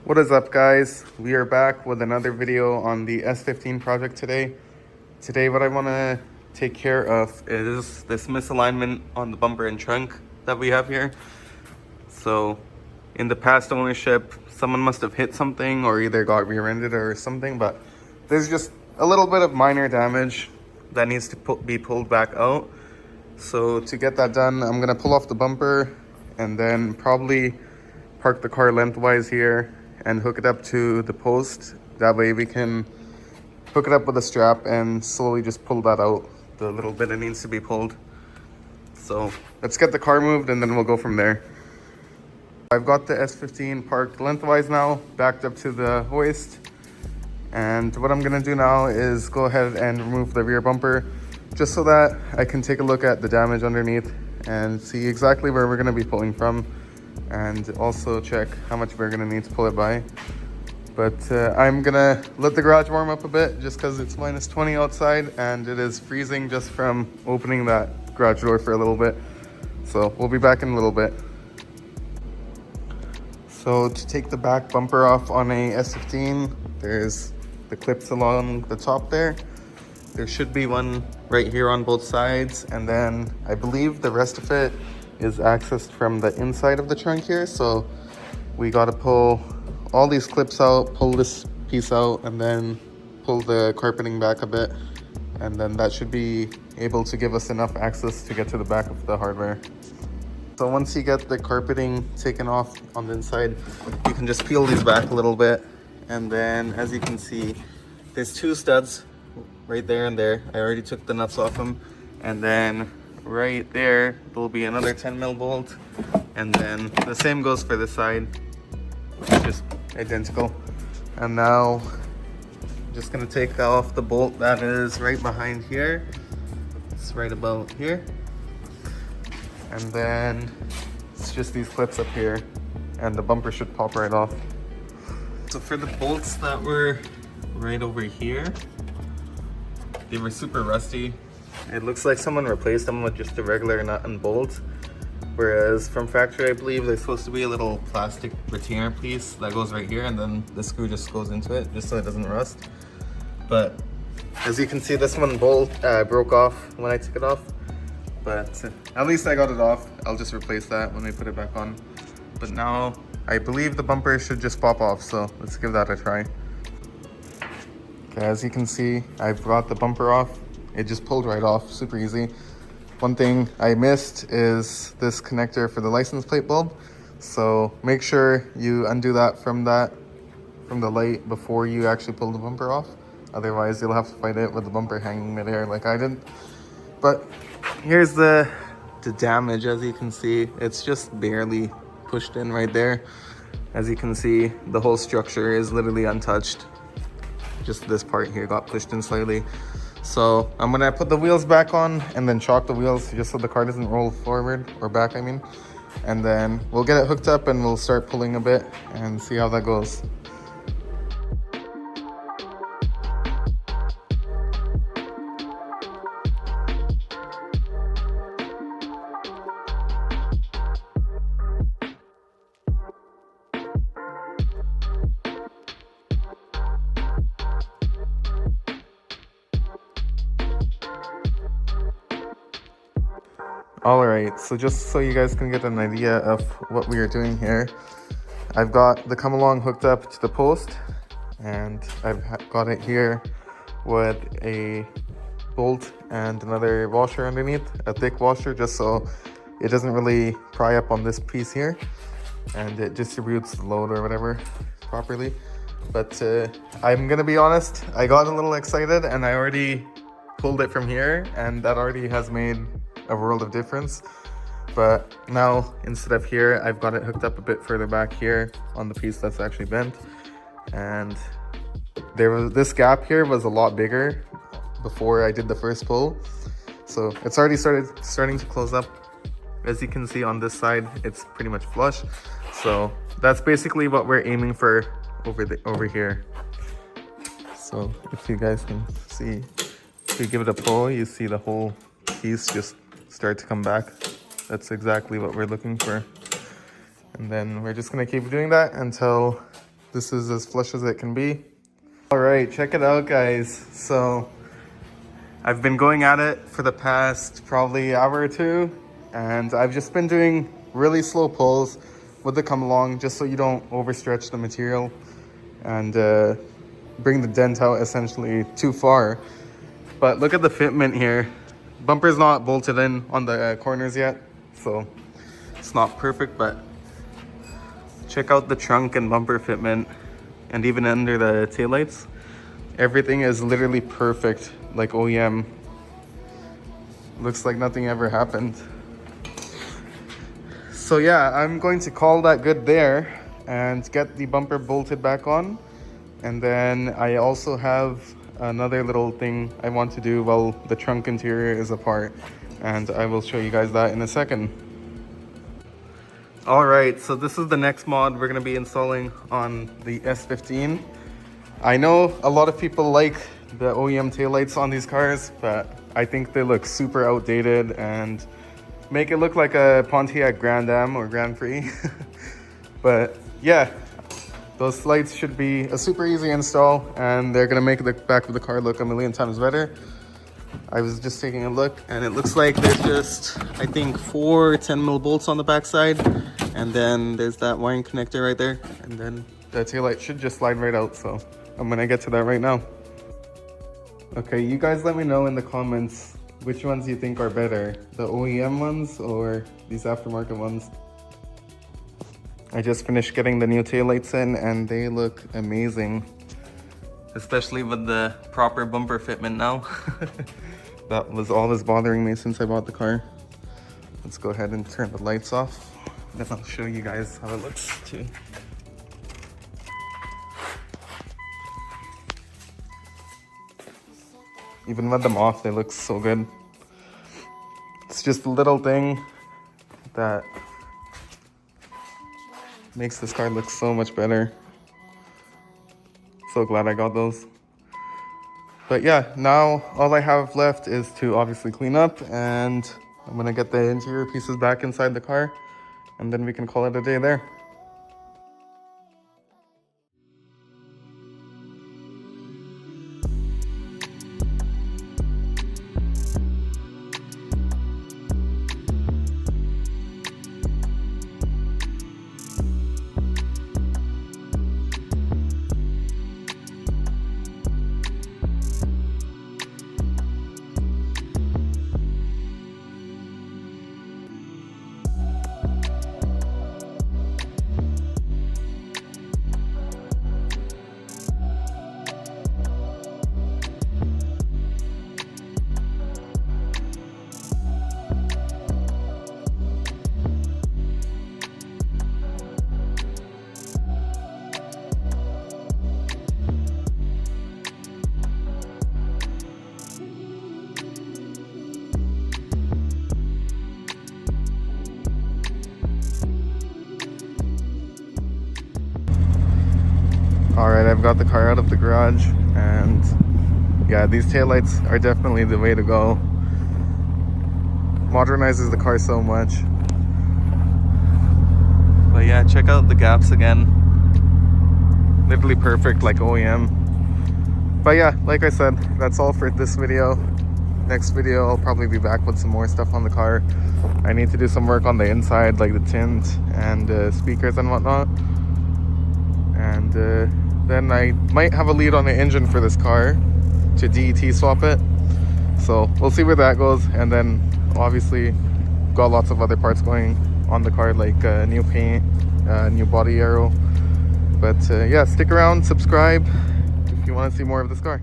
What is up, guys? We are back with another video on the S15 project today. Today what I want to take care of is this misalignment on the bumper and trunk that we have here. So in the past ownership, someone must have hit something or either got rear-ended or something, but there's just a little bit of minor damage that needs to be pulled back out. So to get that done, I'm going to pull off the bumper and then probably park the car lengthwise here and hook it up to the post. That way we can hook it up with a strap and slowly just pull that out, the little bit that needs to be pulled. So let's get the car moved and then we'll go from there. I've got the S15 parked lengthwise now, backed up to the hoist. And what I'm gonna do now is go ahead and remove the rear bumper just so that I can take a look at the damage underneath and see exactly where we're gonna be pulling from, and also check how much we're gonna need to pull it by. But I'm gonna let the garage warm up a bit just because it's minus 20 outside and it is freezing just from opening that garage door for a little bit. So we'll be back in a little bit. So to take the back bumper off on a S15, there's the clips along the top there. There should be one right here on both sides, and then I believe the rest of it is accessed from the inside of the trunk here. So we got to pull all these clips out, pull this piece out, and then pull the carpeting back a bit, and then that should be able to give us enough access to get to the back of the hardware. So once you get the carpeting taken off on the inside, you can just peel these back a little bit, and then as you can see, there's two studs right there and there. I already took the nuts off them, and then right there there'll be another 10mm bolt, and then the same goes for this side, just identical. And now I'm just gonna take off the bolt that is right behind here. It's right about here, and then it's just these clips up here, and the bumper should pop right off. So for the bolts that were right over here, they were super rusty. It looks like someone replaced them with just a regular nut and bolt, whereas from factory I believe there's supposed to be a little plastic retainer piece that goes right here, and then the screw just goes into it just so it doesn't rust. But as you can see, this one bolt broke off when I took it off, but at least I got it off. I'll just replace that when we put it back on. But now I believe the bumper should just pop off, so let's give that a try. Okay, as you can see, I've got the bumper off. It just pulled right off, super easy. One thing I missed is this connector for the license plate bulb. So make sure you undo that from the light before you actually pull the bumper off. Otherwise, you'll have to fight it with the bumper hanging midair like I did. But here's the damage. As you can see, it's just barely pushed in right there. As you can see, the whole structure is literally untouched. Just this part here got pushed in slightly. So I'm gonna put the wheels back on and then chock the wheels just so the car doesn't roll forward, or back I mean. And then we'll get it hooked up and we'll start pulling a bit and see how that goes. All right, so just so you guys can get an idea of what we are doing here, I've got the come along hooked up to the post, and I've got it here with a bolt and another washer underneath, a thick washer, just so it doesn't really pry up on this piece here and it distributes the load or whatever properly. But I'm gonna be honest, I got a little excited and I already pulled it from here, and that already has made a world of difference. But now instead of here, I've got it hooked up a bit further back here on the piece that's actually bent, and this gap here was a lot bigger before I did the first pull, so it's already starting to close up. As you can see on this side, it's pretty much flush. So that's basically what we're aiming for over here. So if you guys can see, if you give it a pull, you see the whole piece just start to come back. That's exactly what we're looking for. And then we're just gonna keep doing that until This is as flush as it can be. All right, check it out, guys. So I've been going at it for the past probably hour or two, and I've just been doing really slow pulls with the come along, just so you don't overstretch the material and bring the dent out essentially too far. But look at the fitment here. Bumper's not bolted in on the corners yet, so it's not perfect, but check out the trunk and bumper fitment, and even under the taillights. Everything is literally perfect, like OEM. Looks like nothing ever happened. So yeah, I'm going to call that good there and get the bumper bolted back on. And then I also have another little thing I want to do while the trunk interior is apart, and I will show you guys that in a second. All right, so this is the next mod we're gonna be installing on the S15. I know a lot of people like the OEM taillights on these cars, but I think they look super outdated and make it look like a Pontiac Grand Am or Grand Prix. But yeah, those lights should be a super easy install, and they're gonna make the back of the car look a million times better. I was just taking a look, and it looks like there's just, I think, 4 10mm bolts on the back side, and then there's that wiring connector right there, and then the taillight should just slide right out. So I'm gonna get to that right now. Okay, you guys let me know in the comments which ones you think are better, the OEM ones or these aftermarket ones. I just finished getting the new taillights in, and they look amazing, especially with the proper bumper fitment now. That was all that's bothering me since I bought the car. Let's go ahead and turn the lights off, then I'll show you guys how it looks too. Even with them off, they look so good. It's just a little thing that makes this car look so much better. So glad I got those. But yeah, now all I have left is to obviously clean up, and I'm gonna get the interior pieces back inside the car, and then we can call it a day there. Alright, I've got the car out of the garage, and yeah, these taillights are definitely the way to go. Modernizes the car so much. But yeah, check out the gaps again. Literally perfect, like OEM. But yeah, like I said, that's all for this video. Next video, I'll probably be back with some more stuff on the car. I need to do some work on the inside, like the tint and speakers and whatnot. And then I might have a lead on the engine for this car to DET swap it. So we'll see where that goes. And then obviously got lots of other parts going on the car, like new paint, new body aero. But yeah, stick around, subscribe if you want to see more of this car.